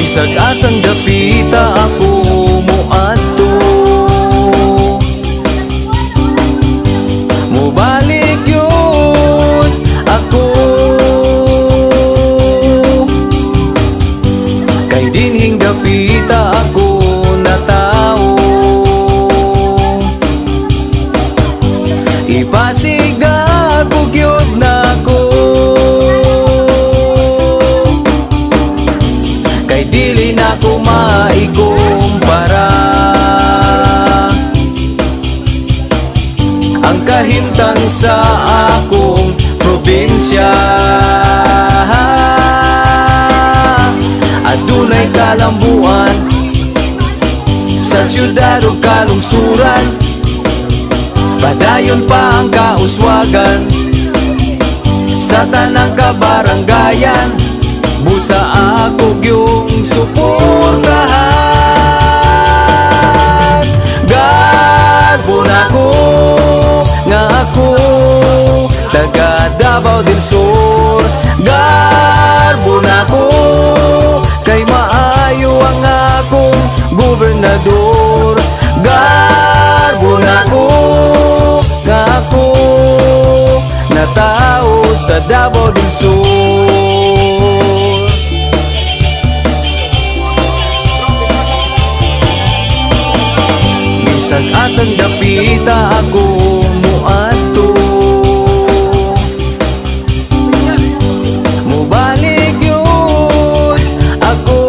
Bisag asang dapita ako moadto, mobalik yun ako. Kay dinhing dapita ako na tao, ipasigar bugyod na ko. Kay dili na ko maikumpara ang kahimtang sa akong probinsya. Adunay kalambuan sa syudad o kalungsuran, padayon pa ang kauswagan sa tanang kabaranggayan. Busa ako yung suportahan. Garbo na ko nga ako taga Davao del Sur. Garbo na ko kay maayo ang akong gobernador. Garbo na ko nga ako na tao sa Davao del Sur. Bisag asang dapita ako moadto, mobalik yun ako.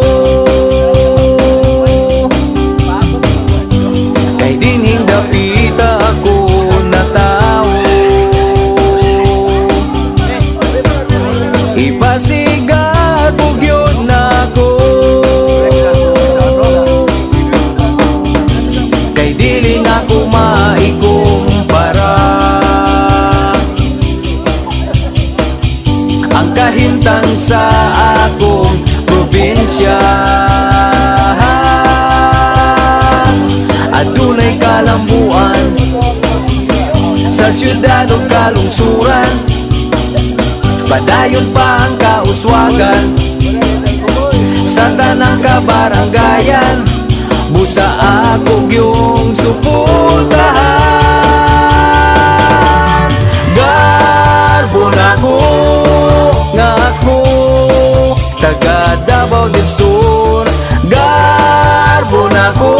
Kay dinhing dapita ako na tao, ipasigar bugyod na ko. Kay dili na ko maikumpara ang kahimtang sa akong probinsya. Adunay kalambuan sa syudad o kalungsuran, padayon pa ang kauswagan sa tanang kabaranggayan. Busa ako yung suportahan. Garbo na ko nga ako taga Davao del Sur. Garbo na ko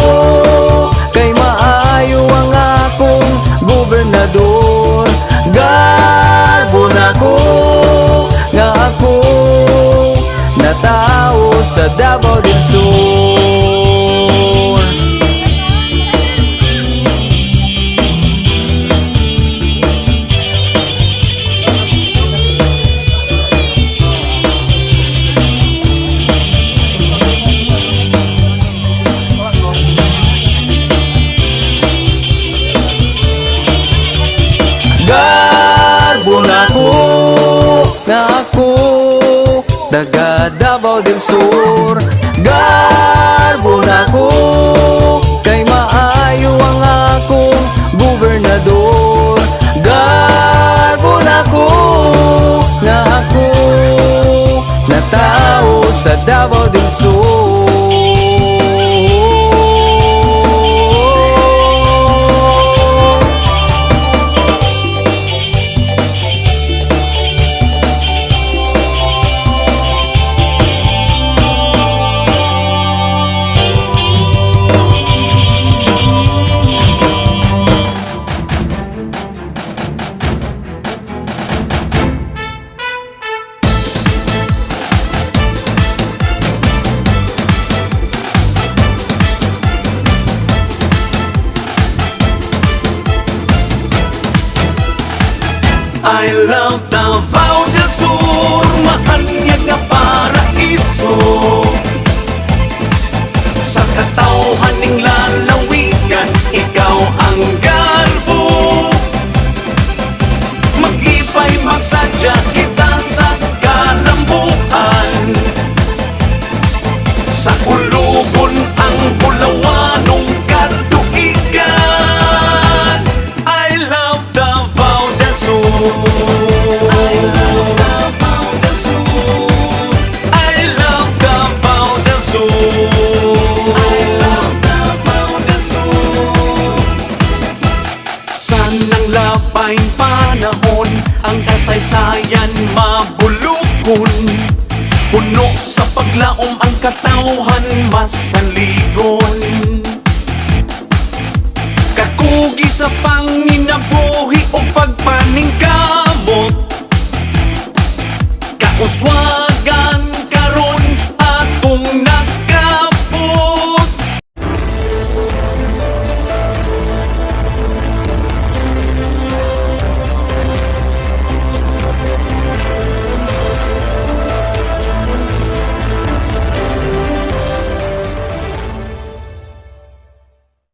kay maayo ang akong gobernador. Garbo na ko nga ako na tao sa Davao del Sur. Garbo na ko nga ako taga Davao del Sur. Garbo na ko kay maayo ang akong gobernador. Garbo na ko nga ako na tao sa Davao del Sur. I love Davao del Sur, maanyag nga paraiso. Sa katawhan ning lalawigan, ikaw ang garbo. Mag-ipay magsadya kita sa kalambuan. Sa ulugon ang bulawanong katuigan. I love Davao del Sur. I love Davao del Sur. I love Davao del Sur. ng labay panahon, ang kasaysayan mabulukon. Puno sa paglaom ang katawhan masanligon. Kakugi sa panginabuhi o pagpaningkamot, kauswa